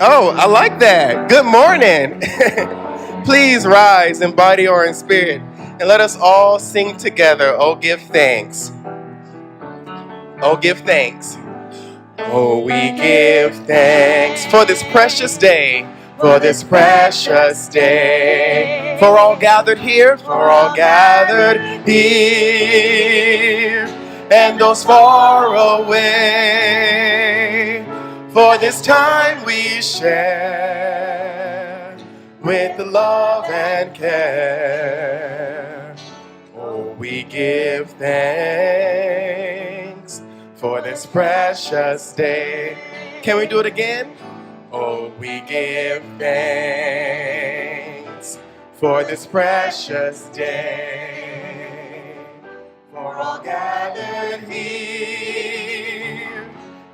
Oh, I like that. Good morning. Please rise in body or in spirit, and let us all sing together. Oh, give thanks. Oh, give thanks. Oh, we give thanks for this precious day, for this precious day, for all gathered here, for all gathered here, and those far away, for this time we share with love and care. Oh, we give thanks for this precious day. Can we do it again? Oh, we give thanks for this precious day, for all gathered here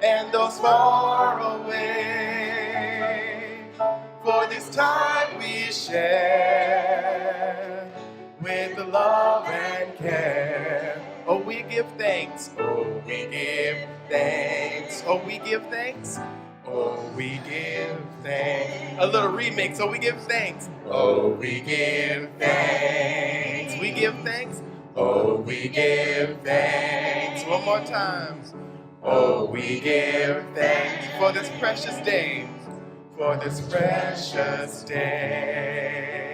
and those far away, for this time we share with love and care. Oh, we give thanks. Oh, we give thanks. Oh, we give thanks. Oh, we give thanks. A little remix. Oh, we give thanks. Oh, we give thanks. We give thanks. Oh, we give thanks. One more time. Oh, we give thanks for this precious day. For this precious day.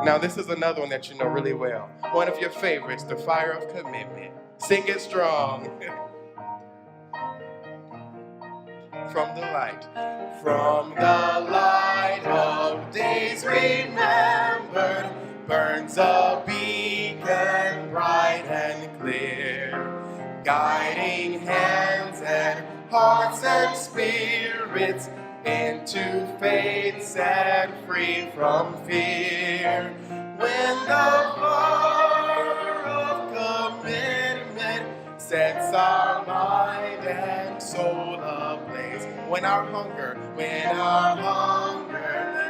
Now, this is another one that you know really well. One of your favorites, The Fire of Commitment. Sing it strong. From the light. From the light of days remembered, burns a beacon bright and clear, guiding hands and hearts and spirits into faith set free from fear. When the fire of commitment sets our mind and soul ablaze, when our hunger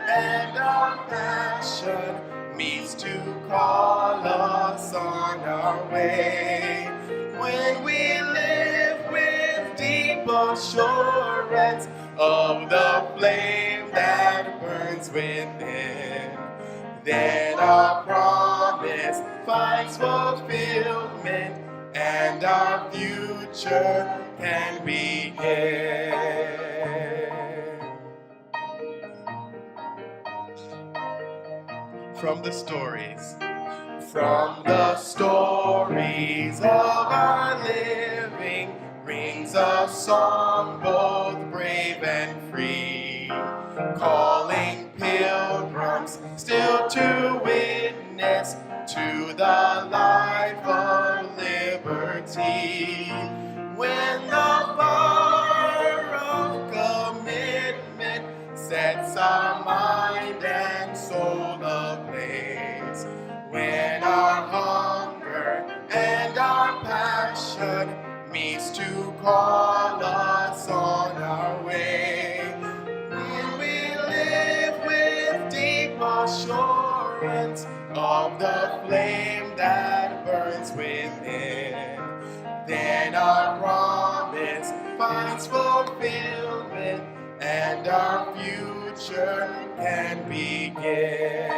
and our passion meets to call us on our way, when we live with deep assurance of the flame that burns within, then our promise finds fulfillment and our future can begin. From the stories of our living rings a song both brave and free, calling pilgrims still to witness to the life of liberty. When the fire of commitment sets our mind and soul ablaze, when our hunger and our passion meets to call us on our way, when we live with deep assurance of the flame that burns within, then our promise finds fulfillment and our future can begin.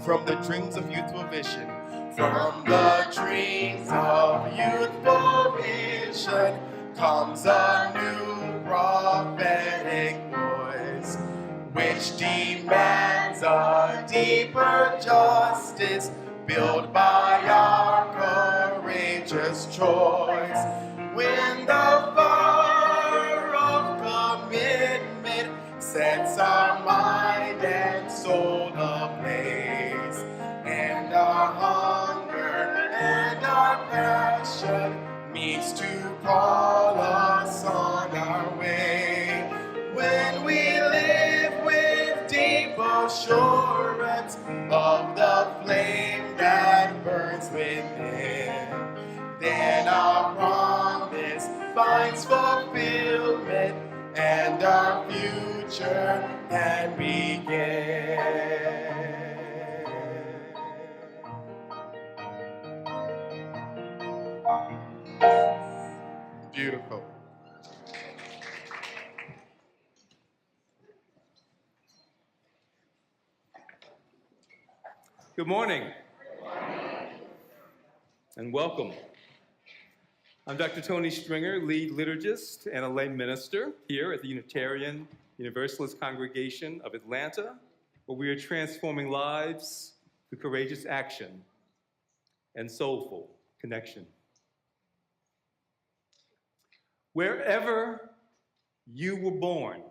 From the dreams of youthful vision, from the dreams of youthful vision, comes a new prophetic voice, which demands a deeper justice built by our courageous choice. When the fire of commitment sets our mind and soul ablaze, and our hunger and our passion meets to call us on our way, when we live with deep assurance of the flame that burns within, then our promise finds fulfillment and our future can begin. Good morning. And welcome. I'm Dr. Tony Stringer, lead liturgist and a lay minister here at the Unitarian Universalist Congregation of Atlanta, where we are transforming lives through courageous action and soulful connection. Wherever you were born,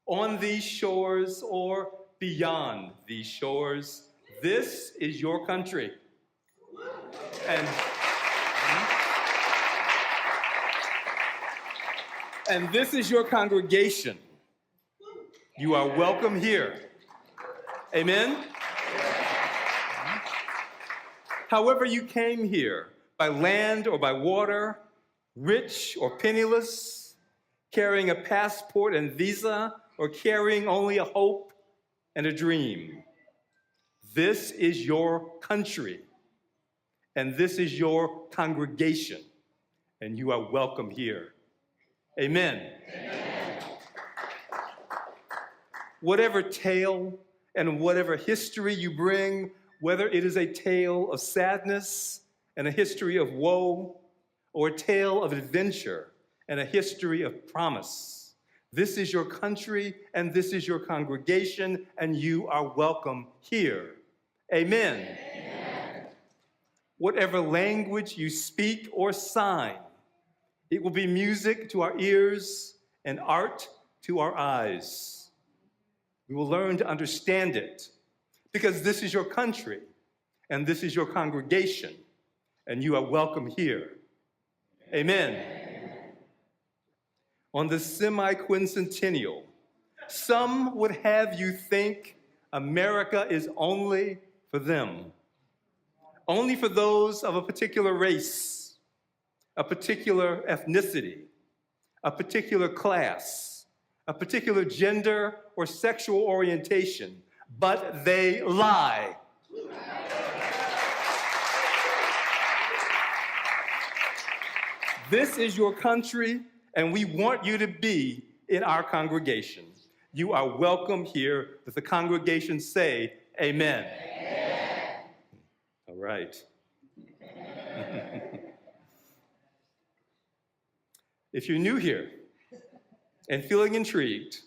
on these shores or beyond these shores, this is your country. And this is your congregation. You are welcome here. Amen? However you came here, by land or by water, rich or penniless, carrying a passport and visa, or carrying only a hope and a dream, this is your country, and this is your congregation, and you are welcome here. Amen. Amen. Whatever tale and whatever history you bring, whether it is a tale of sadness and a history of woe, or a tale of adventure and a history of promise, this is your country and this is your congregation, and you are welcome here. Amen. Amen. Whatever language you speak or sign, it will be music to our ears and art to our eyes. We will learn to understand it because this is your country and this is your congregation, and you are welcome here. Amen. Amen. On the semi-quincentennial, some would have you think America is only for them, only for those of a particular race, a particular ethnicity, a particular class, a particular gender or sexual orientation, but they lie. This is your country, and we want you to be in our congregation. You are welcome here. Let the congregation say, amen. Amen. All right. If you're new here and feeling intrigued,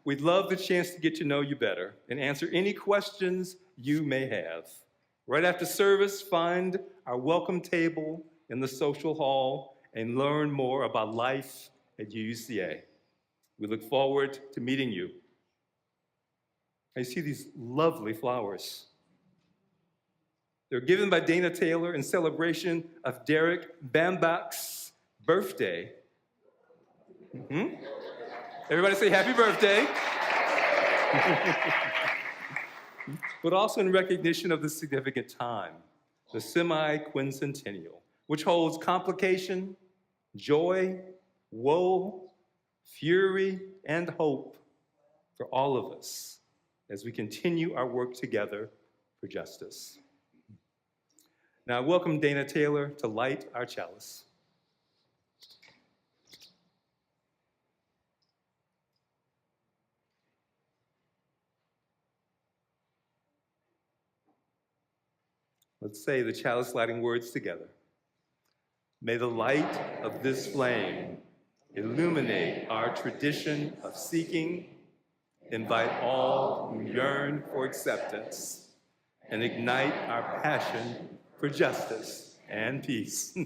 we'd love the chance to get to know you better and answer any questions you may have. Right after service, find our welcome table in the social hall and learn more about life at UUCA. We look forward to meeting you. I see these lovely flowers. They're given by Dana Taylor in celebration of Derek Bambach's birthday. Mm-hmm. Everybody say happy birthday. But also in recognition of the significant time, the semi-quincentennial, which holds complication, joy, woe, fury, and hope for all of us as we continue our work together for justice. Now, I welcome Dana Taylor to light our chalice. Let's say the chalice lighting words together. May the light of this flame illuminate our tradition of seeking, invite all who yearn for acceptance, and ignite our passion for justice and peace.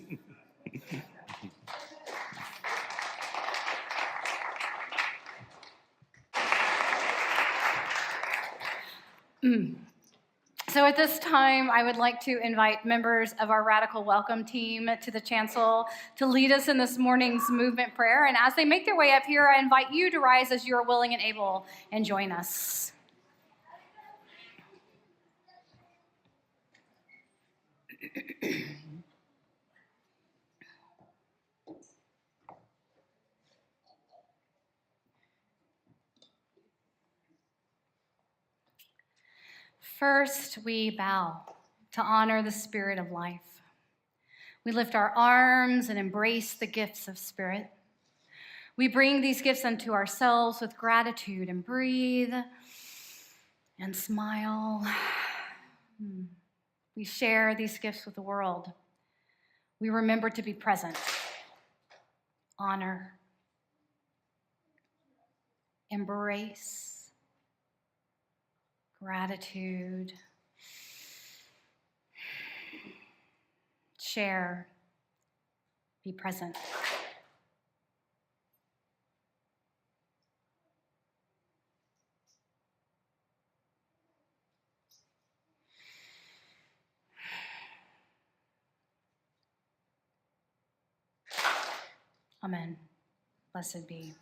So at this time, I would like to invite members of our Radical Welcome team to the chancel to lead us in this morning's movement prayer. And as they make their way up here, I invite you to rise as you are willing and able and join us. First, we bow to honor the Spirit of life. We lift our arms and embrace the gifts of Spirit. We bring these gifts unto ourselves with gratitude and breathe and smile. We share these gifts with the world. We remember to be present, honor, embrace, gratitude, share, be present. Amen. Blessed be.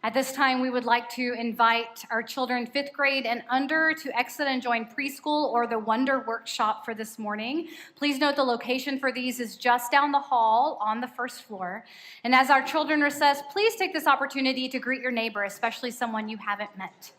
At this time, we would like to invite our children 5th grade and under to exit and join preschool or the Wonder Workshop for this morning. Please note the location for these is just down the hall on the 1st floor. And as our children recess, please take this opportunity to greet your neighbor, especially someone you haven't met.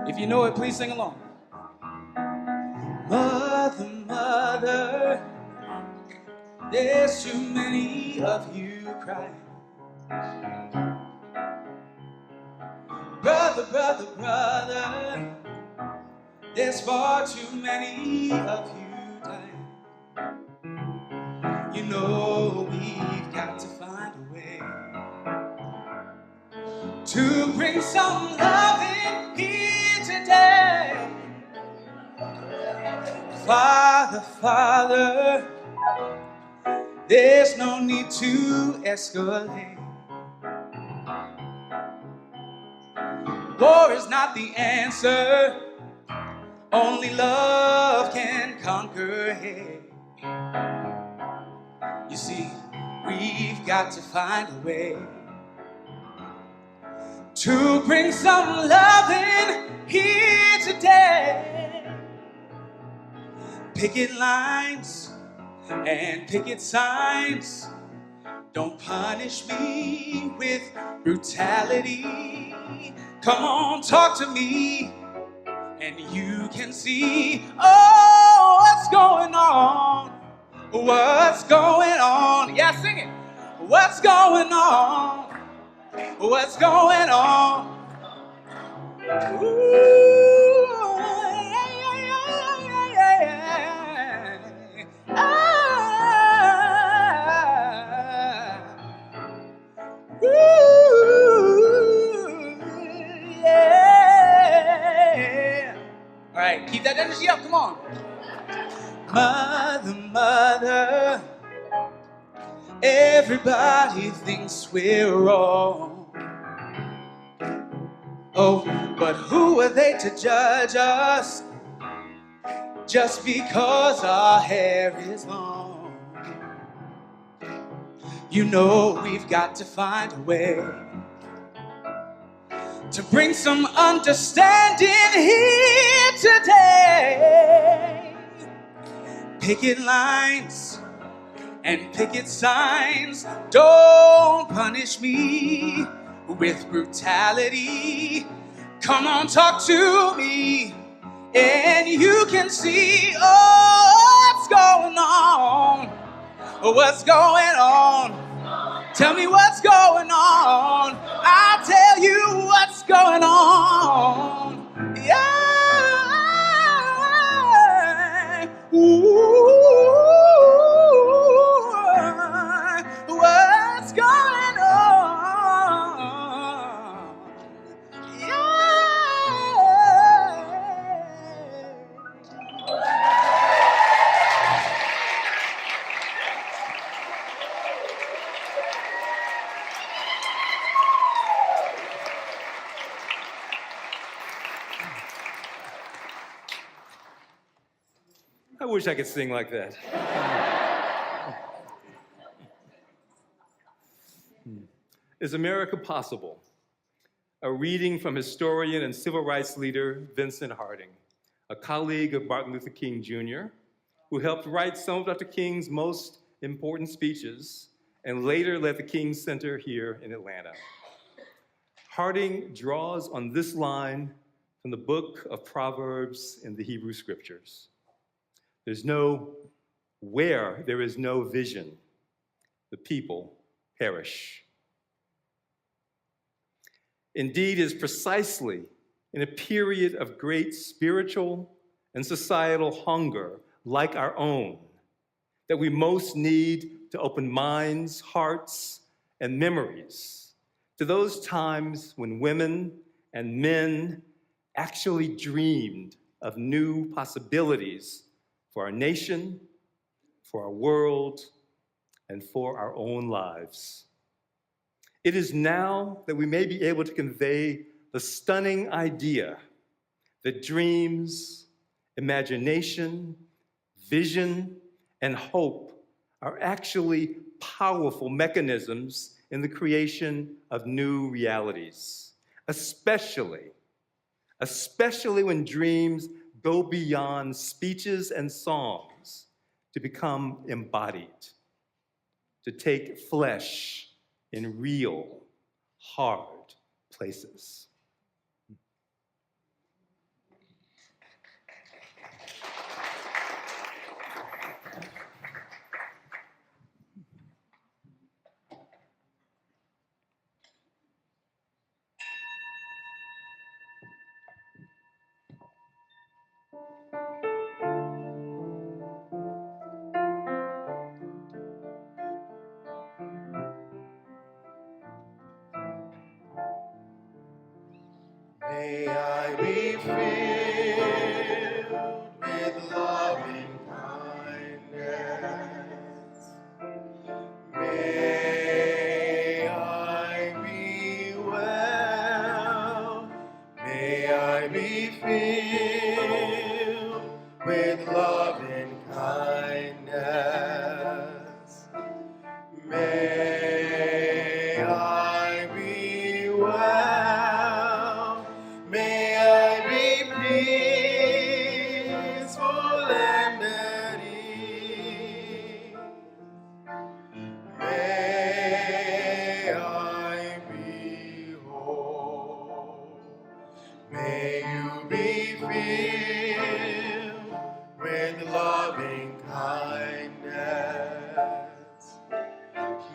If you know it, please sing along. Mother, mother, there's too many of you crying. Brother, brother, brother, there's far too many of you dying. You know we've got to find a way to bring some love in here today. Father, Father, there's no need to escalate. War is not the answer. Only love can conquer hate. You see, we've got to find a way to bring some love in here today. Picket lines and picket signs don't punish me with brutality. Come on, talk to me, and you can see, oh, what's going on? What's going on? Yeah, sing it. What's going on? What's going on? Ooh, yeah, yeah, yeah, yeah, yeah. Ooh, yeah. All right, keep that energy up. Come on. Mother, mother, everybody thinks we're wrong. Oh, but who are they to judge us just because our hair is long? You know we've got to find a way to bring some understanding here today. Picket lines and picket signs don't punish me with brutality. Come on, talk to me, and you can see what's going on. What's going on? Tell me what's going on. I'll tell you what's going on. Yeah. Ooh, what's going on? Yeah. I wish I could sing like that. Is America Possible? A reading from historian and civil rights leader Vincent Harding, a colleague of Martin Luther King Jr., who helped write some of Dr. King's most important speeches and later led the King Center here in Atlanta. Harding draws on this line from the book of Proverbs in the Hebrew Scriptures. Where there is no vision, the people perish. Indeed, it is precisely in a period of great spiritual and societal hunger like our own that we most need to open minds, hearts, and memories to those times when women and men actually dreamed of new possibilities for our nation, for our world, and for our own lives. It is now that we may be able to convey the stunning idea that dreams, imagination, vision, and hope are actually powerful mechanisms in the creation of new realities, especially when dreams go beyond speeches and songs to become embodied, to take flesh in real, hard places. May I be filled with loving kindness. May I be well. May I be filled with loving kindness. May I be well. May I be peaceful and at ease. May I be whole. May you be filled with loving kindness.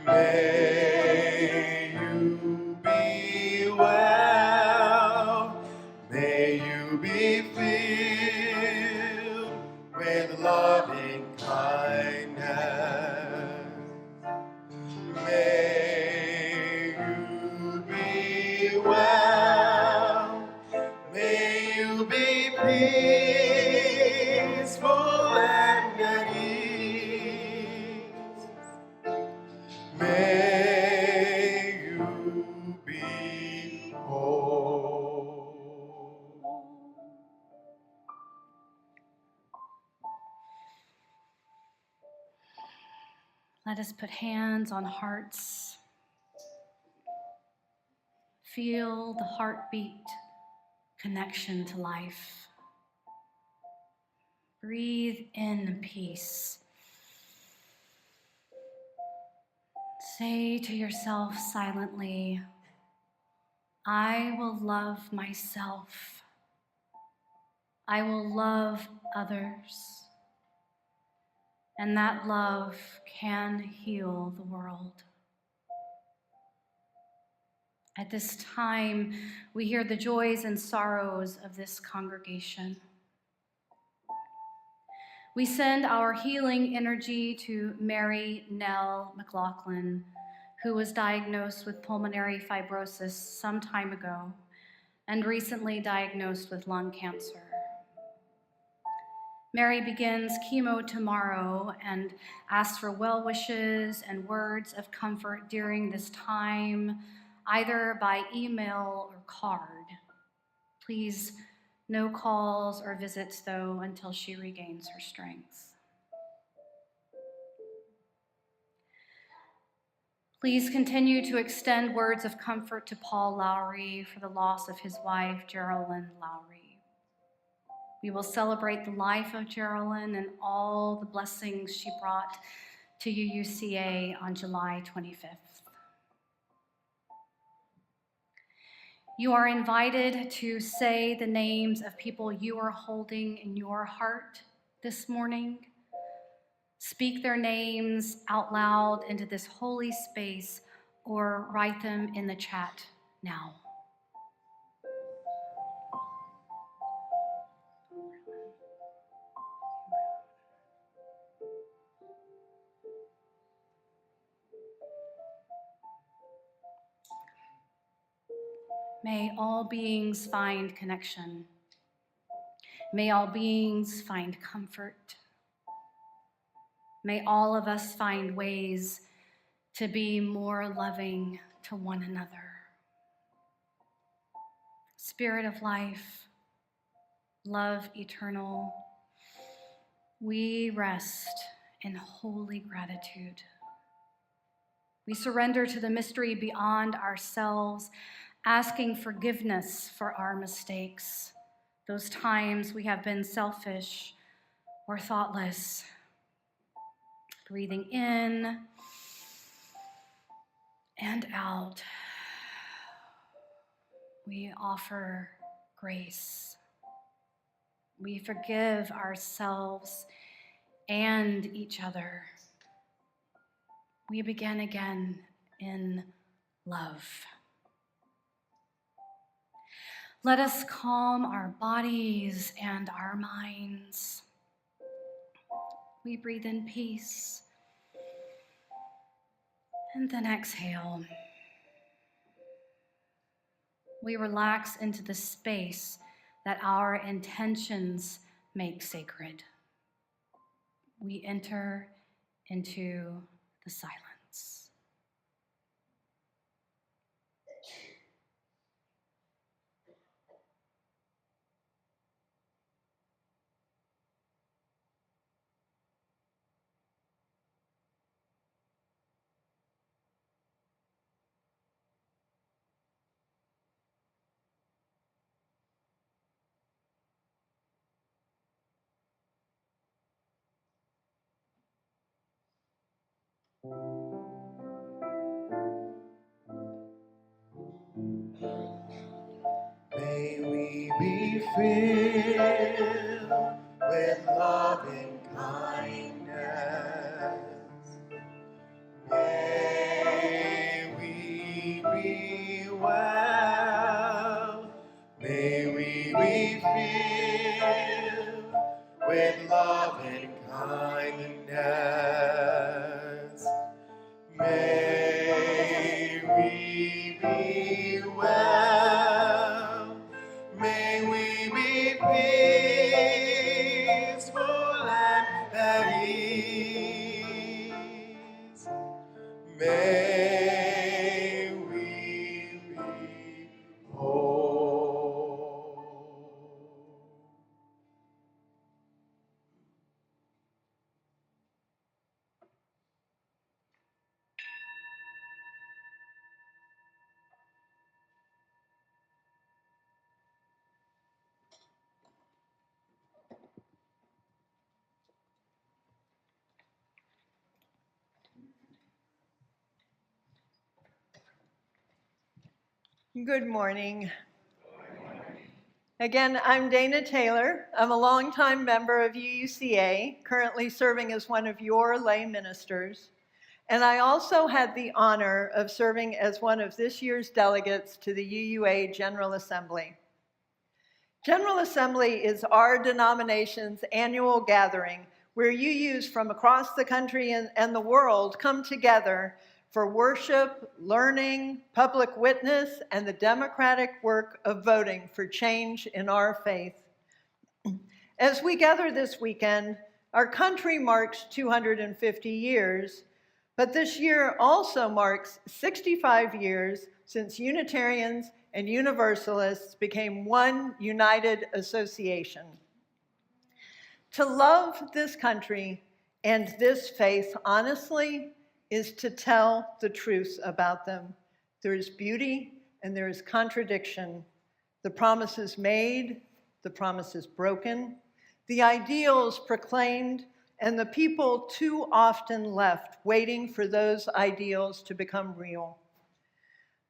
May you be well. May you be filled with loving kindness. May you be well. May you be peaceful and at ease. May you be whole. Let us put hands on hearts. Feel the heartbeat connection to life. Breathe in peace. Say to yourself silently, I will love myself. I will love others. And that love can heal the world. At this time, we hear the joys and sorrows of this congregation. We send our healing energy to Mary Nell McLaughlin, who was diagnosed with pulmonary fibrosis some time ago and recently diagnosed with lung cancer. Mary begins chemo tomorrow and asks for well wishes and words of comfort during this time, either by email or card. Please, no calls or visits, though, until she regains her strength. Please continue to extend words of comfort to Paul Lowry for the loss of his wife, Geraldine Lowry. We will celebrate the life of Geraldine and all the blessings she brought to UUCA on July 25th. You are invited to say the names of people you are holding in your heart this morning. Speak their names out loud into this holy space or write them in the chat now. May all beings find connection. May all beings find comfort. May all of us find ways to be more loving to one another. Spirit of life, love eternal, we rest in holy gratitude. We surrender to the mystery beyond ourselves, asking forgiveness for our mistakes, those times we have been selfish or thoughtless. Breathing in and out, we offer grace. We forgive ourselves and each other. We begin again in love. Let us calm our bodies and our minds. We breathe in peace and then exhale. We relax into the space that our intentions make sacred. We enter into the silence. May we be filled with love and kindness. May we be well. May we be filled with love and kindness. May we be well. May we be peaceful and at ease. May we be whole. Good morning. Again, I'm Dana Taylor. I'm a longtime member of UUCA, currently serving as one of your lay ministers. And I also had the honor of serving as one of this year's delegates to the UUA General Assembly. General Assembly is our denomination's annual gathering where UUs from across the country and the world come together for worship, learning, public witness, and the democratic work of voting for change in our faith. As we gather this weekend, our country marks 250 years, but this year also marks 65 years since Unitarians and Universalists became one united association. To love this country and this faith honestly is to tell the truth about them. There is beauty and there is contradiction. The promises made, the promises broken, the ideals proclaimed, and the people too often left waiting for those ideals to become real.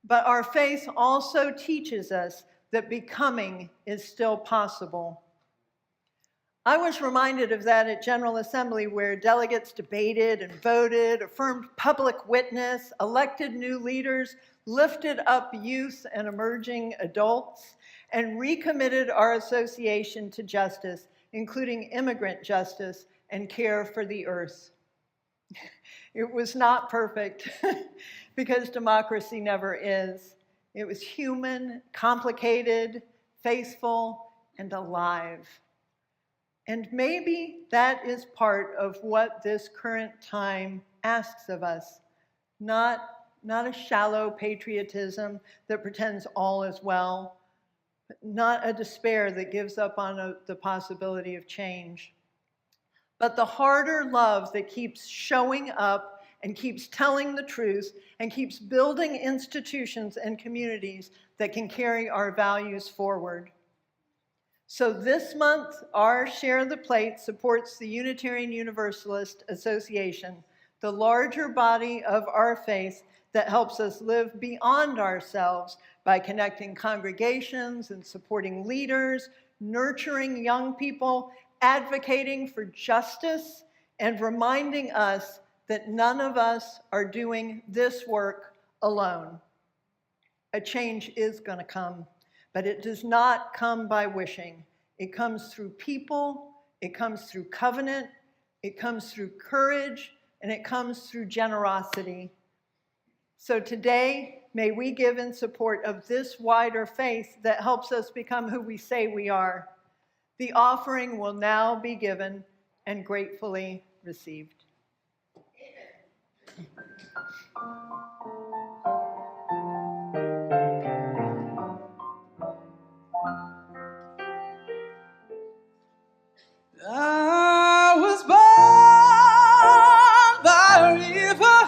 But our faith also teaches us that becoming is still possible. I was reminded of that at General Assembly, where delegates debated and voted, affirmed public witness, elected new leaders, lifted up youth and emerging adults, and recommitted our association to justice, including immigrant justice and care for the earth. It was not perfect, because democracy never is. It was human, complicated, faithful, and alive. And maybe that is part of what this current time asks of us. Not a shallow patriotism that pretends all is well, not a despair that gives up on the possibility of change, but the harder love that keeps showing up and keeps telling the truth and keeps building institutions and communities that can carry our values forward. So this month, our Share the Plate supports the Unitarian Universalist Association, the larger body of our faith that helps us live beyond ourselves by connecting congregations and supporting leaders, nurturing young people, advocating for justice, and reminding us that none of us are doing this work alone. A change is going to come. But it does not come by wishing. It comes through people, it comes through covenant, it comes through courage, and it comes through generosity. So today, may we give in support of this wider faith that helps us become who we say we are. The offering will now be given and gratefully received. I was born by a river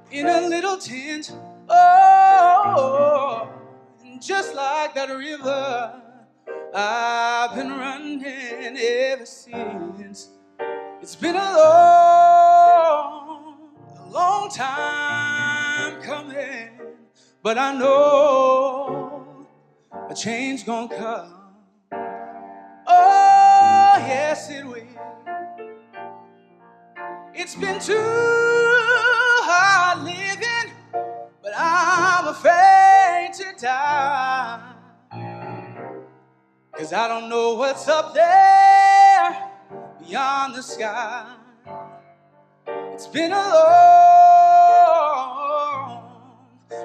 in a little tent. Oh, and just like that river, I've been running ever since. It's been a long time coming, but I know a change gonna come. Oh, yes, it will. It's been too hard living, but I'm afraid to die. 'Cause I don't know what's up there beyond the sky. It's been a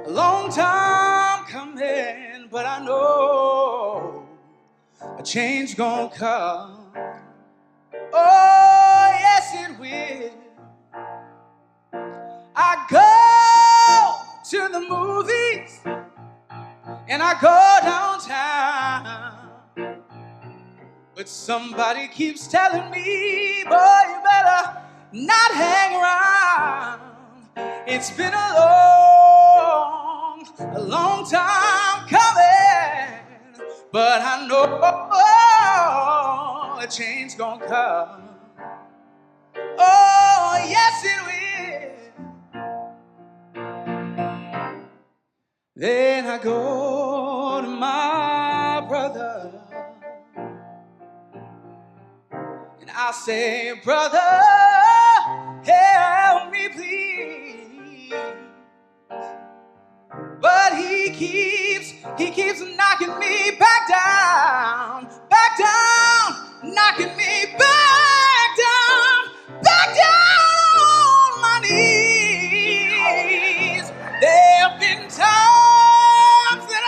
long time coming, but I know a change gonna come. Oh, yes, it will. I go to the movies and I go downtown, but somebody keeps telling me, boy, you better not hang around. It's been a long time coming, but I know a change gonna come. Oh, yes, it will. Then I go to my brother and I say, brother, help me please. But he keeps knocking me back down, knocking me back down on my knees. There have been times that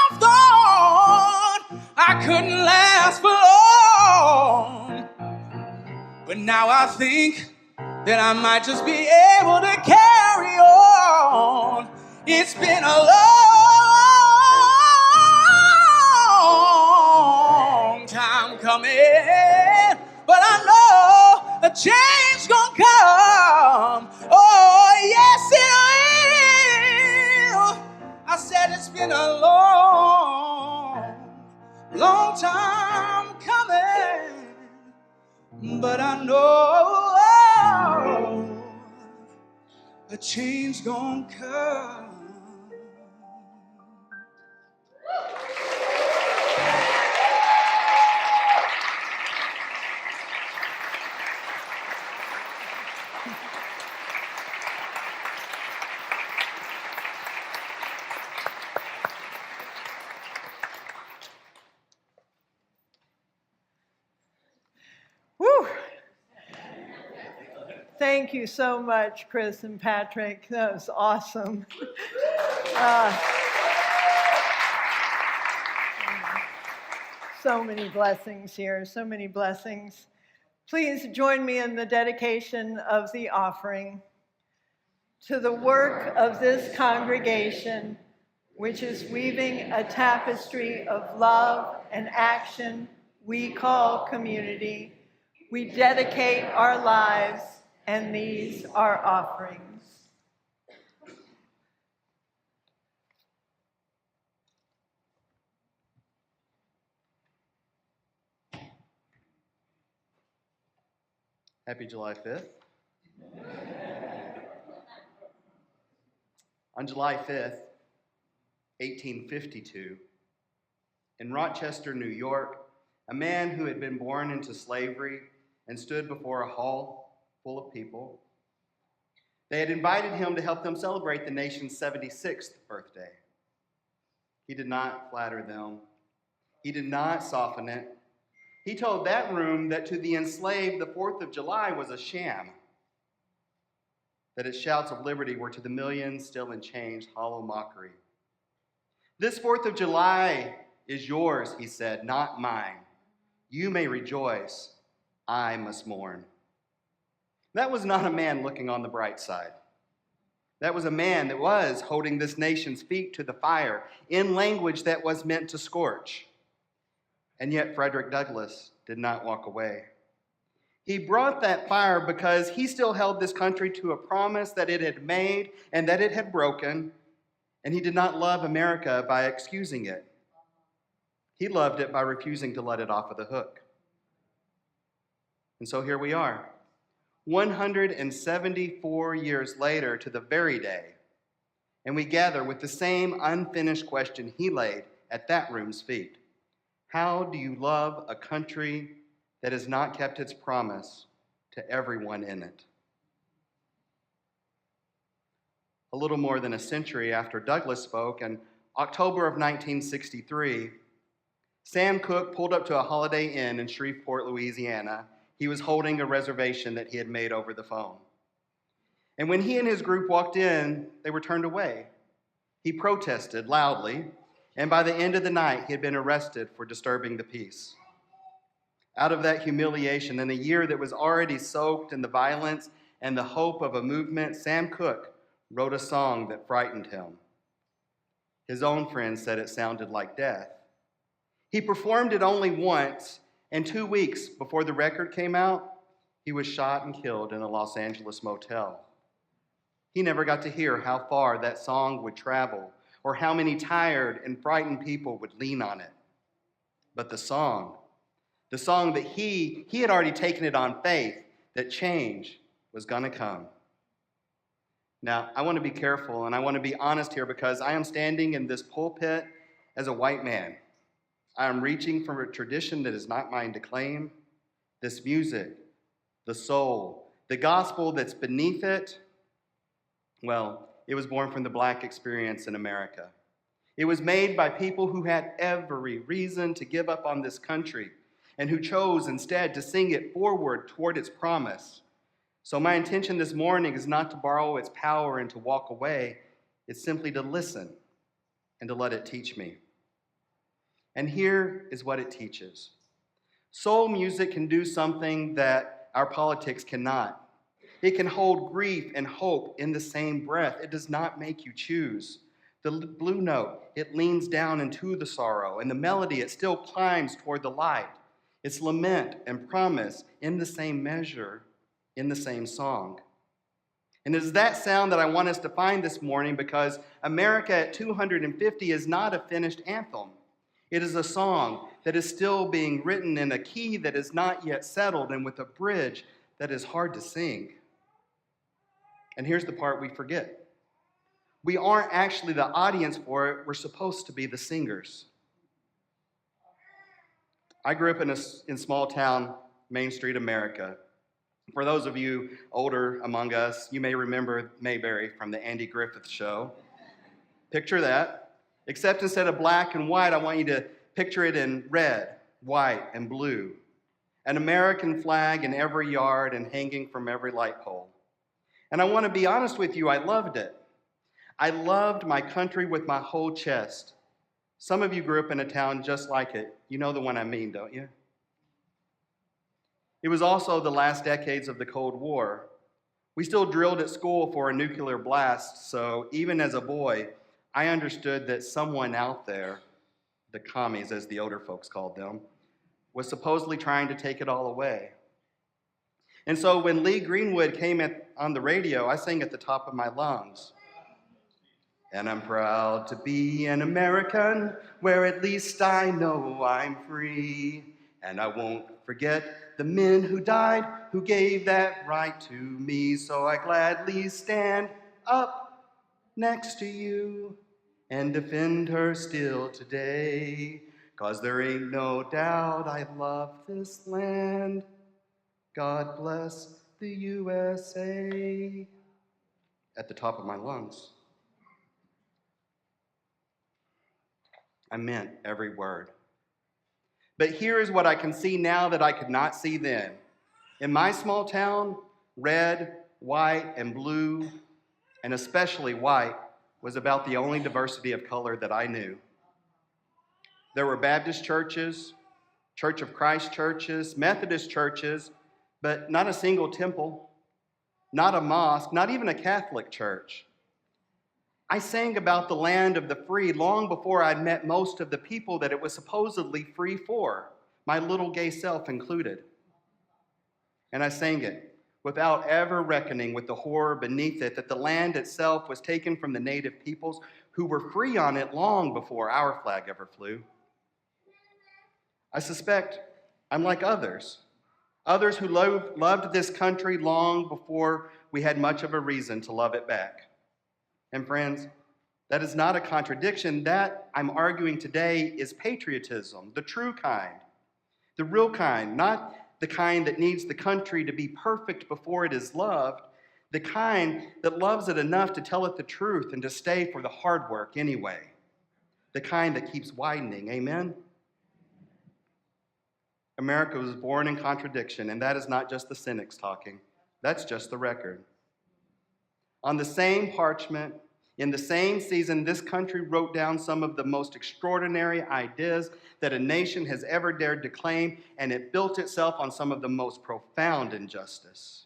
I've thought I couldn't last for long, but now I think that I might just be able to carry on. It's been a long time coming, but I know a change gonna come. Oh, yes it will. I said it's been a long time coming, but I know a change gonna come. Woo! Thank you so much, Chris and Patrick. That was awesome. So many blessings here, so many blessings. Please join me in the dedication of the offering to the work of this congregation, which is weaving a tapestry of love and action we call community. We dedicate our lives, and these are offerings. Happy July 5th. On July 5th, 1852, in Rochester, New York, a man who had been born into slavery and stood before a hall full of people. They had invited him to help them celebrate the nation's 76th birthday. He did not flatter them. He did not soften it. He told that room that to the enslaved, the 4th of July was a sham, that its shouts of liberty were to the millions still in chains hollow mockery. This 4th of July is yours, he said, not mine. You may rejoice, I must mourn. That was not a man looking on the bright side. That was a man that was holding this nation's feet to the fire in language that was meant to scorch. And yet Frederick Douglass did not walk away. He brought that fire because he still held this country to a promise that it had made and that it had broken, and he did not love America by excusing it. He loved it by refusing to let it off of the hook. And so here we are, 174 years later to the very day, and we gather with the same unfinished question he laid at that room's feet. How do you love a country that has not kept its promise to everyone in it? A little more than a century after Douglass spoke, in October of 1963, Sam Cooke pulled up to a Holiday Inn in Shreveport, Louisiana. He was holding a reservation that he had made over the phone. And when he and his group walked in, they were turned away. He protested loudly, and by the end of the night, he had been arrested for disturbing the peace. Out of that humiliation, in a year that was already soaked in the violence and the hope of a movement, Sam Cooke wrote a song that frightened him. His own friends said it sounded like death. He performed it only once, and 2 weeks before the record came out, he was shot and killed in a Los Angeles motel. He never got to hear how far that song would travel or how many tired and frightened people would lean on it. But the song that he had already taken it on faith that change was going to come. Now, I want to be careful and I want to be honest here because I am standing in this pulpit as a white man. I am reaching from a tradition that is not mine to claim. This music, the soul, the gospel that's beneath it, well, it was born from the Black experience in America. It was made by people who had every reason to give up on this country and who chose instead to sing it forward toward its promise. So my intention this morning is not to borrow its power and to walk away. It's simply to listen and to let it teach me. And here is what it teaches. Soul music can do something that our politics cannot. It can hold grief and hope in the same breath. It does not make you choose. The blue note, it leans down into the sorrow, and the melody, it still climbs toward the light. It's lament and promise in the same measure, in the same song. And it is that sound that I want us to find this morning because America at 250 is not a finished anthem. It is a song that is still being written in a key that is not yet settled and with a bridge that is hard to sing. And here's the part we forget. We aren't actually the audience for it. We're supposed to be the singers. I grew up in small town, Main Street, America. For those of you older among us, you may remember Mayberry from the Andy Griffith Show. Picture that. Except instead of black and white, I want you to picture it in red, white, and blue. An American flag in every yard and hanging from every light pole. And I want to be honest with you, I loved it. I loved my country with my whole chest. Some of you grew up in a town just like it. You know the one I mean, don't you? It was also the last decades of the Cold War. We still drilled at school for a nuclear blast, so even as a boy, I understood that someone out there, the commies as the older folks called them, was supposedly trying to take it all away. And so when Lee Greenwood came on the radio, I sang at the top of my lungs. And I'm proud to be an American, where at least I know I'm free. And I won't forget the men who died, who gave that right to me. So I gladly stand up next to you and defend her still today. 'Cause there ain't no doubt I love this land. God bless the USA. At the top of my lungs. I meant every word. But here is what I can see now that I could not see then. In my small town, red, white, and blue, and especially white, was about the only diversity of color that I knew. There were Baptist churches, Church of Christ churches, Methodist churches, but not a single temple, not a mosque, not even a Catholic church. I sang about the land of the free long before I'd met most of the people that it was supposedly free for, my little gay self included. And I sang it without ever reckoning with the horror beneath it, that the land itself was taken from the native peoples who were free on it long before our flag ever flew. I suspect I'm like others who loved this country long before we had much of a reason to love it back. And friends, that is not a contradiction. That I'm arguing today is patriotism, the true kind, the real kind, not the kind that needs the country to be perfect before it is loved, the kind that loves it enough to tell it the truth and to stay for the hard work anyway, the kind that keeps widening, amen? America was born in contradiction, and that is not just the cynics talking. That's just the record. On the same parchment, in the same season, this country wrote down some of the most extraordinary ideas that a nation has ever dared to claim, and it built itself on some of the most profound injustice.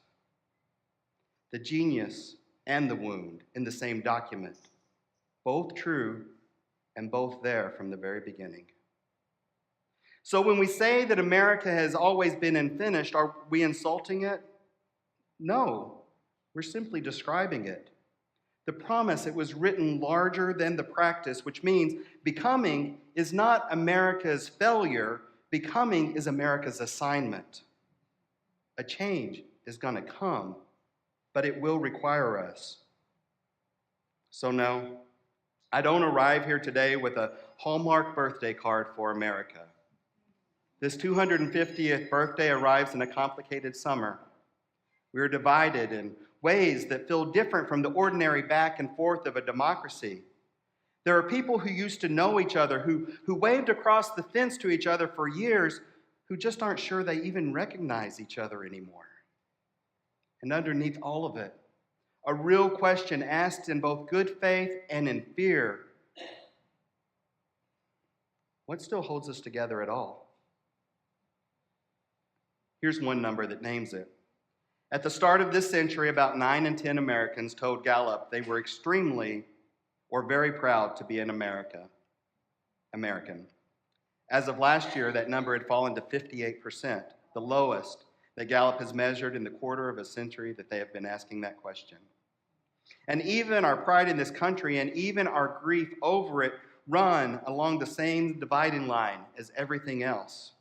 The genius and the wound in the same document, both true and both there from the very beginning. So when we say that America has always been unfinished, are we insulting it? No, we're simply describing it. The promise, it was written larger than the practice, which means becoming is not America's failure, becoming is America's assignment. A change is going to come, but it will require us. So no, I don't arrive here today with a Hallmark birthday card for America. This 250th birthday arrives in a complicated summer. We are divided in ways that feel different from the ordinary back and forth of a democracy. There are people who used to know each other, who waved across the fence to each other for years, who just aren't sure they even recognize each other anymore. And underneath all of it, a real question asked in both good faith and in fear: what still holds us together at all? Here's one number that names it. At the start of this century, about 9 in 10 Americans told Gallup they were extremely or very proud to be an American. As of last year, that number had fallen to 58%, the lowest that Gallup has measured in the quarter of a century that they have been asking that question. And even our pride in this country and even our grief over it run along the same dividing line as everything else.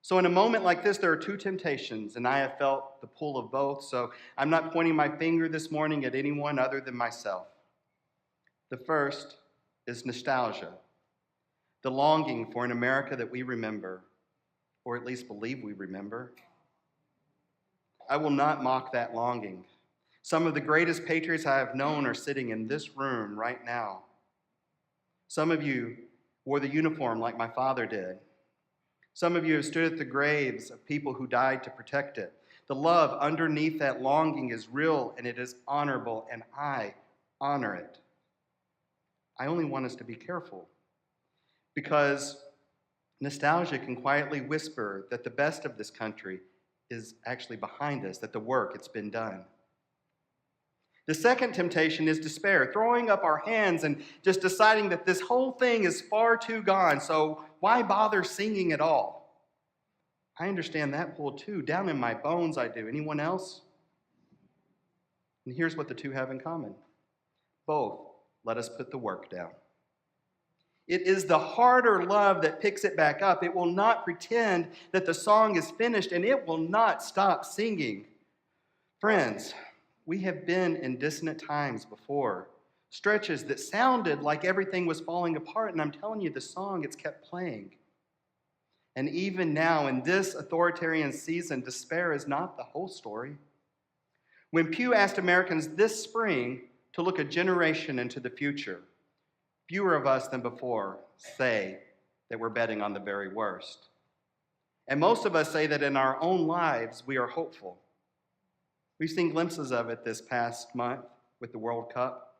So in a moment like this, there are two temptations, and I have felt the pull of both, so I'm not pointing my finger this morning at anyone other than myself. The first is nostalgia, the longing for an America that we remember, or at least believe we remember. I will not mock that longing. Some of the greatest patriots I have known are sitting in this room right now. Some of you wore the uniform like my father did. Some of you have stood at the graves of people who died to protect it. The love underneath that longing is real and it is honorable, and I honor it. I only want us to be careful, because nostalgia can quietly whisper that the best of this country is actually behind us, that the work, it's been done. The second temptation is despair, throwing up our hands and just deciding that this whole thing is far too gone, so why bother singing at all? I understand that pull too. Down in my bones, I do. Anyone else? And here's what the two have in common. Both let us put the work down. It is the harder love that picks it back up. It will not pretend that the song is finished, and it will not stop singing. Friends, we have been in dissonant times before, stretches that sounded like everything was falling apart, and I'm telling you, the song, it's kept playing. And even now, in this authoritarian season, despair is not the whole story. When Pew asked Americans this spring to look a generation into the future, fewer of us than before say that we're betting on the very worst. And most of us say that in our own lives, we are hopeful. We've seen glimpses of it this past month with the World Cup.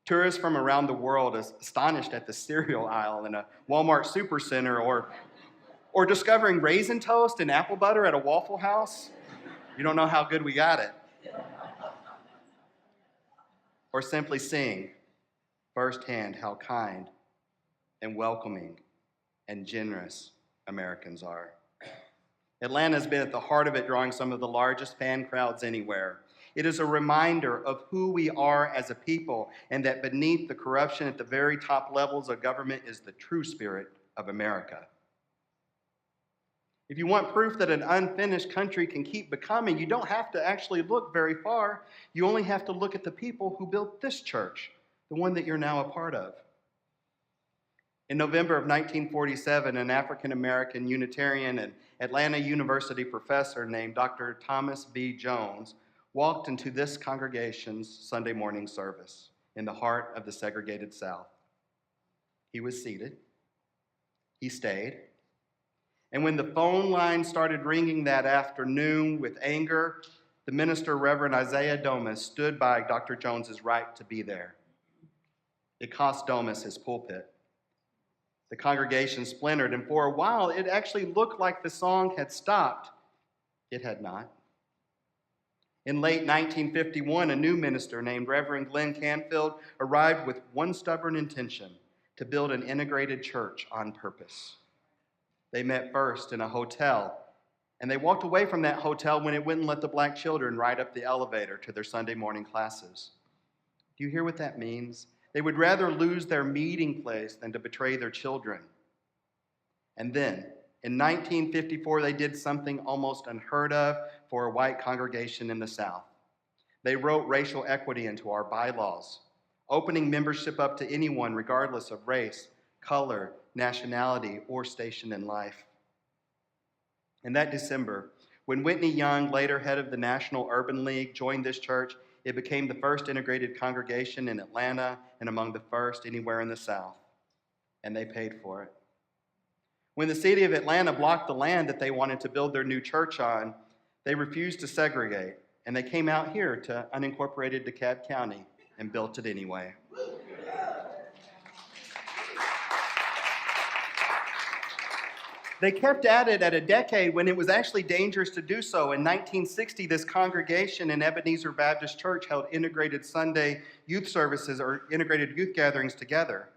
Tourists from around the world are astonished at the cereal aisle in a Walmart supercenter, or discovering raisin toast and apple butter at a Waffle House. You don't know how good we got it. Or simply seeing firsthand how kind and welcoming and generous Americans are. Atlanta has been at the heart of it, drawing some of the largest fan crowds anywhere. It is a reminder of who we are as a people, and that beneath the corruption at the very top levels of government is the true spirit of America. If you want proof that an unfinished country can keep becoming, you don't have to actually look very far. You only have to look at the people who built this church, the one that you're now a part of. In November of 1947, an African-American Unitarian and Atlanta University professor named Dr. Thomas B. Jones walked into this congregation's Sunday morning service in the heart of the segregated South. He was seated. He stayed. And when the phone line started ringing that afternoon with anger, the minister, Reverend Isaiah Domas, stood by Dr. Jones's right to be there. It cost Domas his pulpit. The congregation splintered, and for a while, it actually looked like the song had stopped. It had not. In late 1951, a new minister named Reverend Glenn Canfield arrived with one stubborn intention: to build an integrated church on purpose. They met first in a hotel, and they walked away from that hotel when it wouldn't let the black children ride up the elevator to their Sunday morning classes. Do you hear what that means? They would rather lose their meeting place than to betray their children. And then, in 1954, they did something almost unheard of for a white congregation in the South. They wrote racial equity into our bylaws, opening membership up to anyone regardless of race, color, nationality, or station in life. In that December, when Whitney Young, later head of the National Urban League, joined this church, it became the first integrated congregation in Atlanta and among the first anywhere in the South. And they paid for it. When the city of Atlanta blocked the land that they wanted to build their new church on, they refused to segregate, and they came out here to unincorporated DeKalb County and built it anyway. They kept at it at a decade when it was actually dangerous to do so. In 1960, this congregation in Ebenezer Baptist Church held integrated Sunday youth services or integrated youth gatherings together.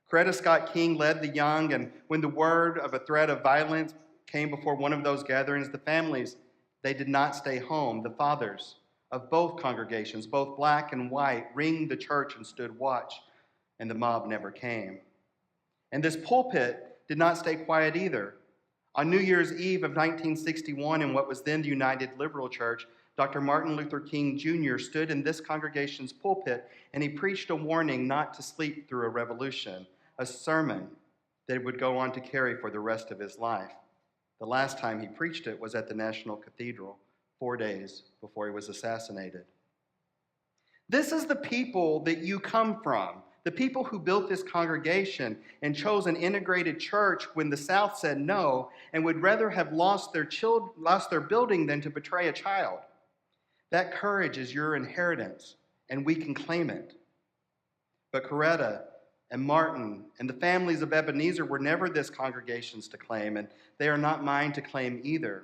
Coretta Scott King led the young, and when the word of a threat of violence came before one of those gatherings, the families, they did not stay home. The fathers of both congregations, both black and white, ringed the church and stood watch, and the mob never came. And this pulpit did not stay quiet either. On New Year's Eve of 1961, in what was then the United Liberal Church, Dr. Martin Luther King Jr. stood in this congregation's pulpit and he preached a warning not to sleep through a revolution, a sermon that he would go on to carry for the rest of his life. The last time he preached it was at the National Cathedral, 4 days before he was assassinated. This is the people that you come from. The people who built this congregation and chose an integrated church when the South said no and would rather have lost their building than to betray a child. That courage is your inheritance, and we can claim it. But Coretta and Martin and the families of Ebenezer were never this congregation's to claim, and they are not mine to claim either.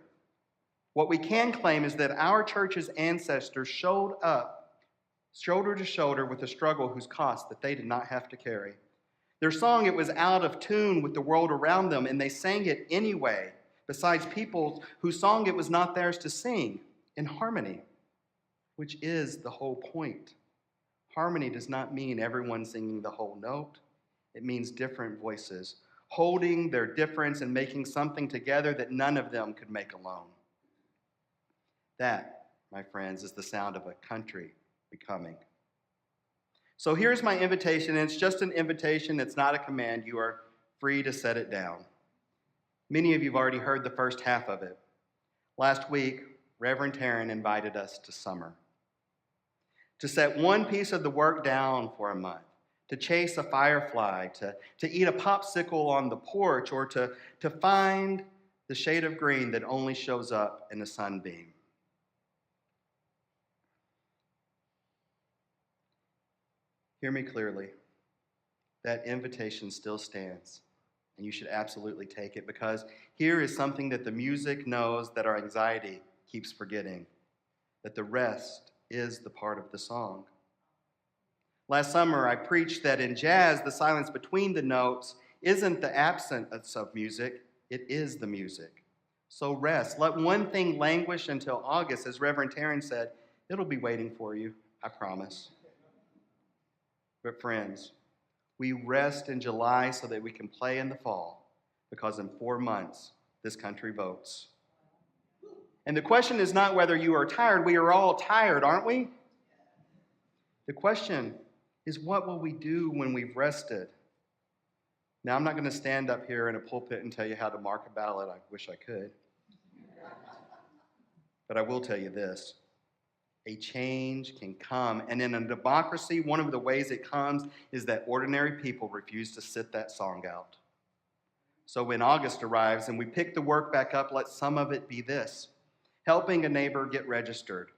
What we can claim is that our church's ancestors showed up shoulder to shoulder with a struggle whose cost that they did not have to carry. Their song, it was out of tune with the world around them, and they sang it anyway, besides people whose song it was not theirs to sing, in harmony, which is the whole point. Harmony does not mean everyone singing the whole note. It means different voices, holding their difference and making something together that none of them could make alone. That, my friends, is the sound of a country becoming. So here's my invitation, and it's just an invitation, it's not a command. You are free to set it down. Many of you have already heard the first half of it. Last week, Reverend Taryn invited us to summer, to set one piece of the work down for a month, to chase a firefly, to eat a popsicle on the porch, or to find the shade of green that only shows up in a sunbeam. Hear me clearly. That invitation still stands, and you should absolutely take it, because here is something that the music knows that our anxiety keeps forgetting, that the rest is the part of the song. Last summer, I preached that in jazz, the silence between the notes isn't the absence of music, it is the music. So rest. Let one thing languish until August. As Reverend Taryn said, it'll be waiting for you, I promise. But friends, we rest in July so that we can play in the fall, because in 4 months, this country votes. And the question is not whether you are tired. We are all tired, aren't we? The question is, what will we do when we've rested? Now, I'm not going to stand up here in a pulpit and tell you how to mark a ballot. I wish I could. But I will tell you this. A change can come. And in a democracy, one of the ways it comes is that ordinary people refuse to sit that song out. So when August arrives and we pick the work back up, let some of it be this: helping a neighbor get registered,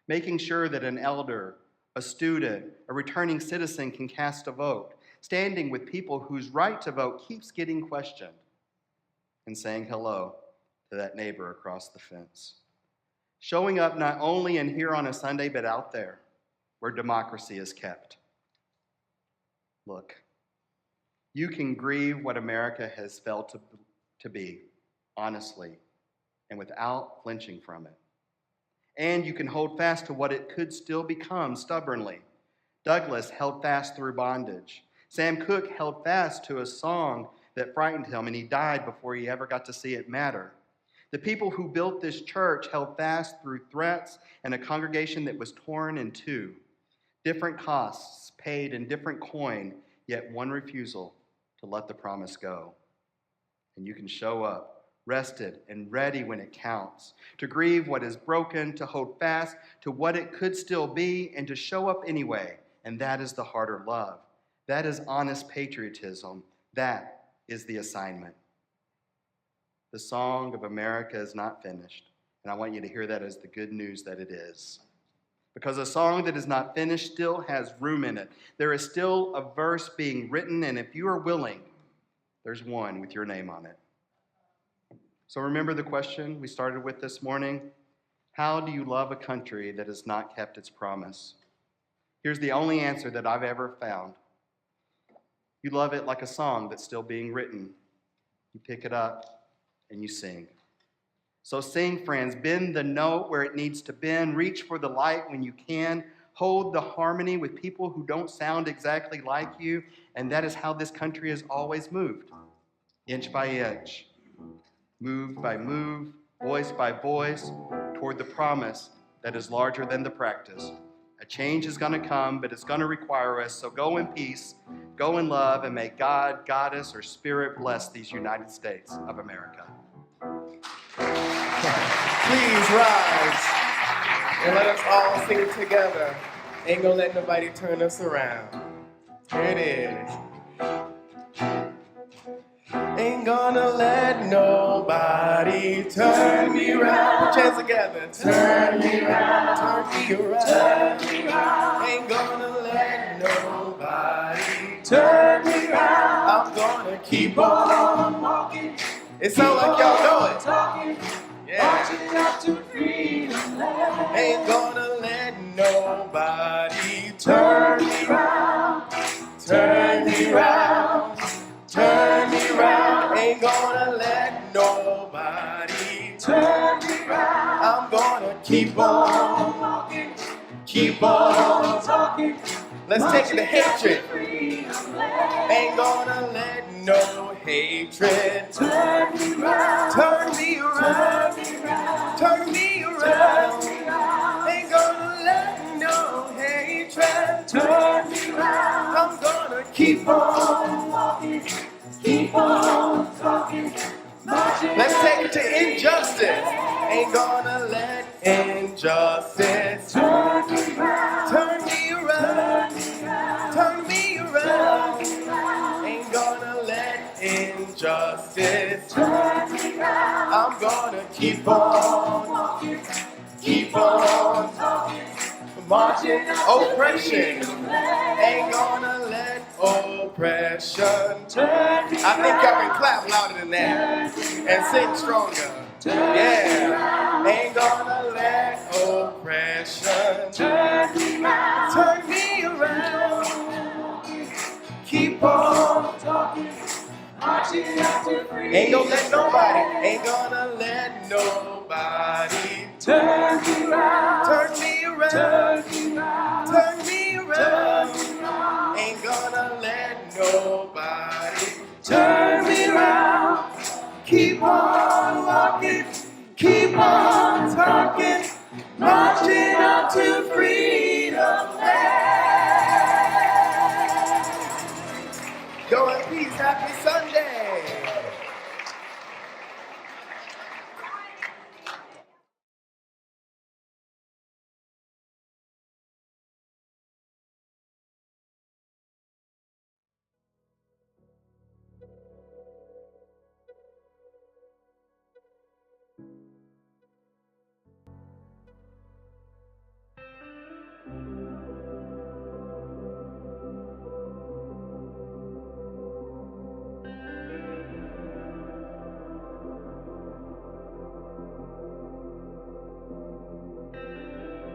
making sure that an elder, a student, a returning citizen can cast a vote, standing with people whose right to vote keeps getting questioned, and saying hello to that neighbor across the fence. Showing up not only in here on a Sunday, but out there where democracy is kept. Look, you can grieve what America has felt to be, honestly, and without flinching from it. And you can hold fast to what it could still become stubbornly. Douglass held fast through bondage. Sam Cooke held fast to a song that frightened him, and he died before he ever got to see it matter. The people who built this church held fast through threats and a congregation that was torn in two. different costs paid in different coin, yet one refusal to let the promise go. And you can show up rested and ready when it counts, to grieve what is broken, to hold fast to what it could still be, and to show up anyway. And that is the harder love. That is honest patriotism. That is the assignment. The song of America is not finished, and I want you to hear that as the good news that it is. Because a song that is not finished still has room in it. There is still a verse being written, and if you are willing, there's one with your name on it. So remember the question we started with this morning? How do you love a country that has not kept its promise? Here's the only answer that I've ever found. You love it like a song that's still being written. You pick it up and you sing. So sing, friends. Bend the note where it needs to bend. Reach for the light when you can. Hold the harmony with people who don't sound exactly like you. And that is how this country has always moved. Inch by inch. Move by move. Voice by voice. Toward the promise that is larger than the practice. A change is going to come, but it's going to require us. So go in peace, go in love, and may God, Goddess, or Spirit bless these United States of America. Please rise and let us all sing together. Ain't gonna let nobody turn us around. Here it is. Ain't gonna let nobody turn me around. Put your hands together. Turn me around. Turn me around. Turn me around. Ain't gonna let nobody turn me around. I'm gonna keep on walking. It sounds like y'all know it. Talking. Yeah. Marching up to freedom land. Ain't gonna let nobody turn me around. Turn me around. Turn me around. Ain't gonna let nobody turn me around. I'm gonna keep on walking. Keep on talking. Let's take it to hatred. Ain't gonna let no hatred turn me around. Turn me around. Turn me around. Ain't gonna let no hatred turn me around. I'm gonna keep on walking. Keep on talking. Let's take it to injustice. Ain't gonna let injustice turn me around. Turn me around. Turn me around. Ain't gonna let injustice turn me around. I'm gonna keep on walking. Keep on talking. Marching oppression. Ain't gonna let oppression turn me around. I think y'all can clap louder than that and sing stronger. Yeah. Ain't gonna let oppression turn me around. Turn me around. Keep on talking. Ain't gonna let nobody. Ain't gonna let nobody turn me around. Turn me around. Turn me around. Ain't gonna let nobody turn me around. Keep on walking. Keep on talking. Marching up to freedom land. Go in peace. Happy Sunday.